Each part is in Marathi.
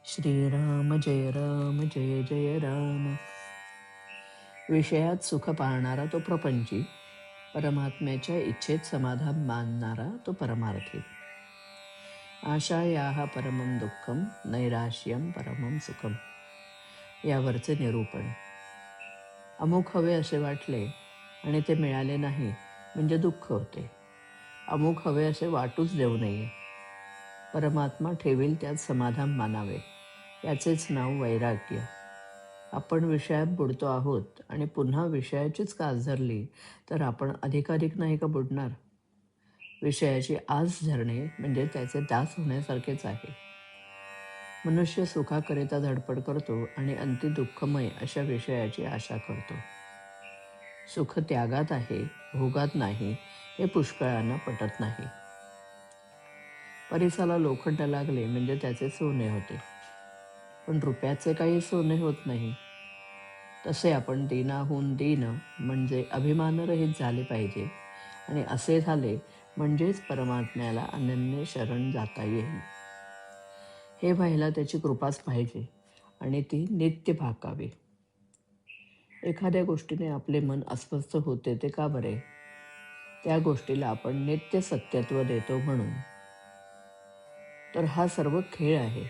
श्रीराम जय जय राम. विषयात सुख पाहणारा तो प्रपंची, परमात्म्याच्या इच्छेत समाधान मानणारा तो परमार्थी. आशायाः परमं दुःखम नैराश्यम परमं सुखम. यावरचे निरूपण. अमुक हवे असे वाटले आणि ते मिळाले नाही म्हणजे दुःख होते. अमुक हवे असे वाटूच देऊ नये. परमात्मा ठेवील त्यात समाधान मानावे. याचेच नाव वैराग्य. आपण विषयात बुडतो आहोत आणि पुन्हा विषयाचीच कास धरली तर आपण अधिकाधिक नाही का बुडणार? विषयाची आस धरणे म्हणजे त्याचे दास होण्यासारखेच आहे. मनुष्य सुखाकरिता धडपड करतो आणि अंती दुःखमय अशा विषयाची आशा करतो. सुख त्यागात आहे, भोगात नाही, हे पुष्कळांना पटत नाही. परिसाला लोखंड लागले म्हणजे त्याचे सोने होते, पण रुपयाचे काही सोने होत नाही. तसे आपण दीनाहून दीन म्हणजे अभिमानरहित झाले पाहिजे, आणि असे झाले म्हणजेच परमात्म्याला अनन्य शरण जाता येईल. हे व्हायला त्याची कृपाच पाहिजे आणि ती नित्य भाकावी. एखाद्या गोष्टीने आपले मन अस्वस्थ होते ते का बरे? त्या गोष्टीला आपण नित्य सत्यत्व देतो म्हणून. तर हा सर्व खेळ आहे,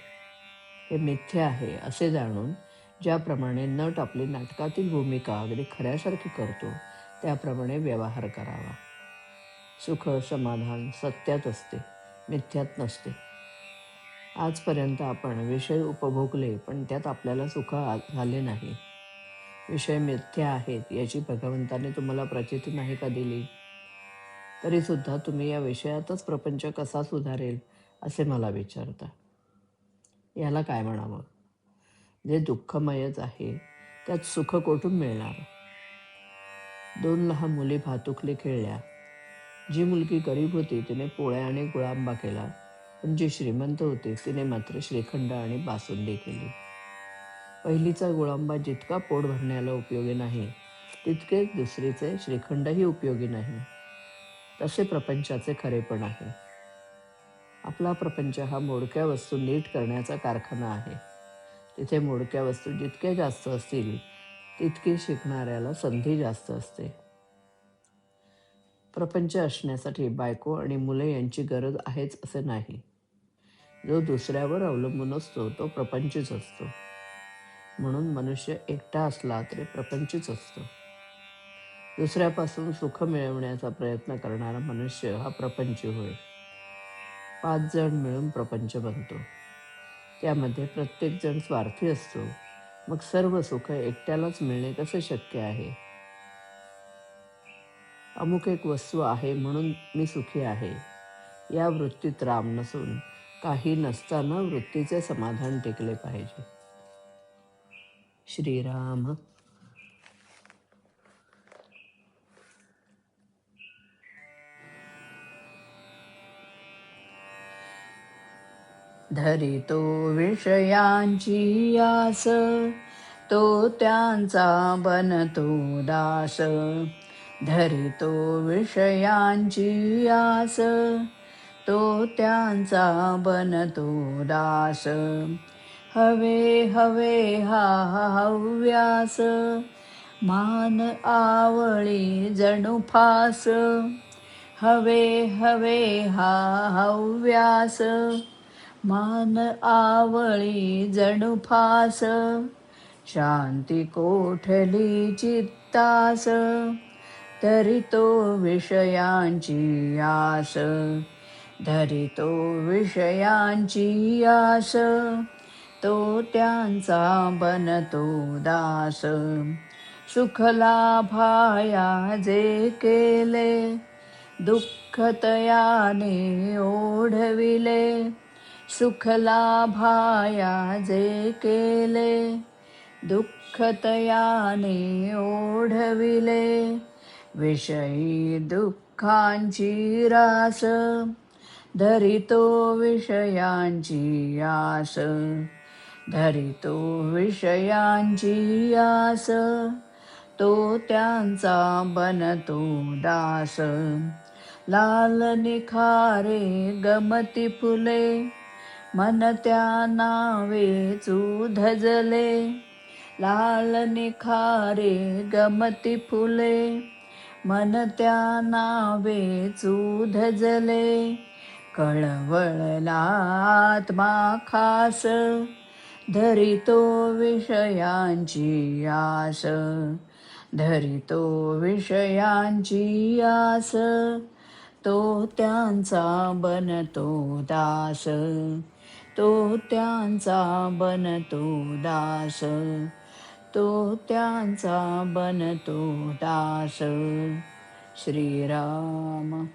हे मिथ्य आहे असे जाणून ज्याप्रमाणे नट आपली नाटकातील भूमिका अगदी खऱ्यासारखी करतो त्याप्रमाणे व्यवहार करावा. सुख समाधान सत्यात असते, मिथ्यात नसते. आजपर्यंत आपण विषय उपभोगले पण त्यात आपल्याला सुख झाले नाही. विषय मिथ्या आहेत याची भगवंताने तुम्हाला प्रचिती नाही का दिली? तरीसुद्धा तुम्ही या विषयातच प्रपंच कसा सुधारेल असे मला विचारता. याला काय म्हणावं? जे दुःखमयच आहे त्यात सुख कोठून मिळणार? 2 लहान मुली भातुकली खेळल्या. जी मुलगी गरीब होती तिने पोळ्या आणि गुळांबा केला, पण जी श्रीमंत होती तिने मात्र श्रीखंड आणि बासुंदी केली. पहिलीचा गुळांबा जितका पोट भरण्याला उपयोगी नाही तितकेच दुसरीचे श्रीखंडही उपयोगी नाही. तसे प्रपंचाचे खरेपण आहे. आपला प्रपंच हा मोडक्या वस्तू नीट करण्याचा कारखाना आहे. तिथे मोडक्या वस्तू जितक्या जास्त असतील तितकी शिकणाऱ्याला संधी जास्त असते. प्रपंच असण्यासाठी बायको आणि मुले यांची गरज आहेच असे नाही. जो दुसऱ्यावर अवलंबून असतो तो प्रपंचीच असतो. म्हणून मनुष्य एकटा असला तरी प्रपंचीच असतो. दुसऱ्यापासून सुख मिळवण्याचा प्रयत्न करणारा मनुष्य हा प्रपंची होय. 5 जण मिळून प्रपंच बनतो. त्यामध्ये प्रत्येक जण स्वार्थी असतो. मग सर्व सुख एकट्यालाच मिळणे कसे शक्य आहे? अमुक एक वस्तू आहे म्हणून मी सुखी आहे या वृत्तीत राम नसून काही नसताना वृत्तीचे समाधान टिकले पाहिजे. श्रीराम. धरितो विषयांची आस, तो त्यांचा बनतो दास. धरितो विषयांची आस, तो त्यांचा बनतो दास. हवे हवे हा हव्यास, मान आवळी जणू फास. हवे हवे हा हव्यास, मान आवळी जणू फास. शांती कोठली चित्तास, धरितो विषयांची आस. धरितो विषयांची आस, तो त्यांचा बनतो दास. सुख लाभाया जे केले, दुःख तयाने ओढविले. सुख लाभाया जे केले, दुःख तयाने ओढविले. विषयी दुःखांची रास, धरितो विषयांची आस. धरितो विषयांची आस, तो त्यांचा बनतो दास. लाल निखारे गमती फुले, मन त्या नावेचू धजले, लाल निखारे गमती फुले. मन त्या नावेचू धजले, कळवळला आत्मा खास. धरितो विषयांची आस, धरितो विषयांची आस. तो त्यांचा बनतो दास, तो त्यांचा बनतो दास, तो त्यांचा बनतो दास. श्रीराम